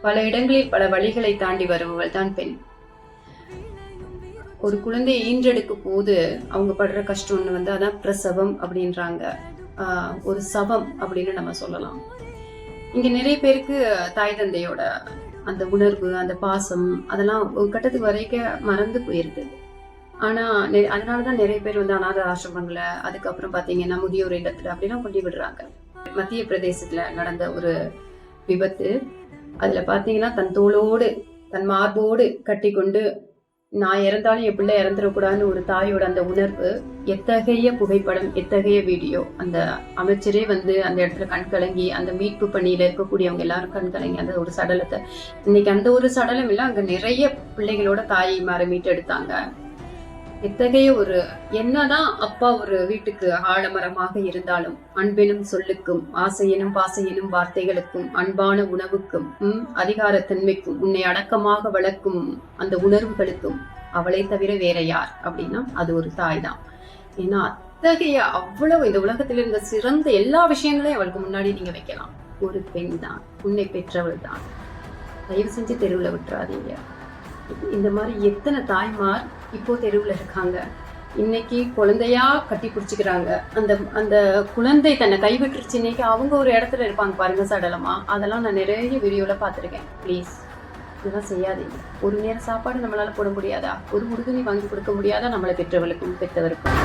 பல இடங்களில் பல வழிகளை தாண்டி வருபவள் தான் பெண். ஒரு குழந்தையை ஈன்றெடுக்க போது அவங்க படுற கஷ்டம்னு வந்து அதான் பிரசவம் அப்படின்றாங்க. ஒரு சவம் அப்படின்னு நம்ம சொல்லலாம். இங்க நிறைய பேருக்கு தாய் தந்தையோட அந்த உணர்வு, அந்த பாசம் அதெல்லாம் ஒரு கட்டத்துக்கு வரைக்கும் மறந்து போயிருது. ஆனா அதனாலதான் நிறைய பேர் வந்து அநாத ஆசிரமங்களை, அதுக்கப்புறம் பாத்தீங்கன்னா முதியோர் இல்லத்துல அப்படிலாம் கொண்டு விடுறாங்க. மத்திய பிரதேசத்துல நடந்த ஒரு விபத்து. அதுல பாத்தீங்கன்னா தன் தோளோடு தன் மார்போடு கட்டி கொண்டு நான் இறந்தாலும் என் பிள்ளை இறந்துடக்கூடாதுன்னு ஒரு தாயோட அந்த உணர்வு, எத்தகைய புகைப்படம், எத்தகைய வீடியோ. அந்த அமைச்சரே வந்து அந்த இடத்துல கண் கலங்கி, அந்த மீட்பு பணியில இருக்கக்கூடியவங்க எல்லாரும் கண் கலங்கி அந்த ஒரு சடலத்தை, இன்னைக்கு அந்த ஒரு சடலம் இல்ல, அங்க நிறைய பிள்ளைகளோட தாய்மாரை மீட்டு எடுத்தாங்க. எத்தகைய ஒரு, என்னதான் அப்பா ஒரு வீட்டுக்கு ஆலமரமாக இருந்தாலும் அன்பெனும் சொல்லுக்கும் ஆசையெனும் பாசையெனும் வார்த்தைகளுக்கும் அன்பான உணவுக்கும் அதிகாரத்தன்மைக்கும் உன்னை அடக்கமாக வளர்க்கும் அந்த உணர்வுகளுக்கும் அவளை தவிர வேற யார் அப்படின்னா அது ஒரு தாய் தான். ஏன்னா அத்தகைய அவ்வளவு இந்த உலகத்தில் இருந்த சிறந்த எல்லா விஷயங்களையும் அவளுக்கு முன்னாடி நீங்க வைக்கலாம். ஒரு பெண் தான், உன்னை பெற்றவள் தான். தயவு செஞ்சு தெருவில் விட்டுறாதீங்க. இந்த மாதிரி எத்தனை தாய்மார் இப்போ தெருவில் இருக்காங்க. இன்னைக்கு குழந்தையா கட்டி பிடிச்சிக்கிறாங்க. அந்த அந்த குழந்தை தன்னை கைவிட்டுருச்சு. இன்னைக்கு அவங்க ஒரு இடத்துல இருப்பாங்க பாருங்க சடலமா. அதெல்லாம் நான் நிறைய வீடியோல பார்த்துருக்கேன். ப்ளீஸ் இதெல்லாம் செய்யாதீங்க. ஒரு நேரம் சாப்பாடு நம்மளால போட முடியாதா? ஒரு உறுதுணை வாங்கி கொடுக்க முடியாதா நம்மளை பெற்றவளுக்கும் பெற்றவருக்கும்?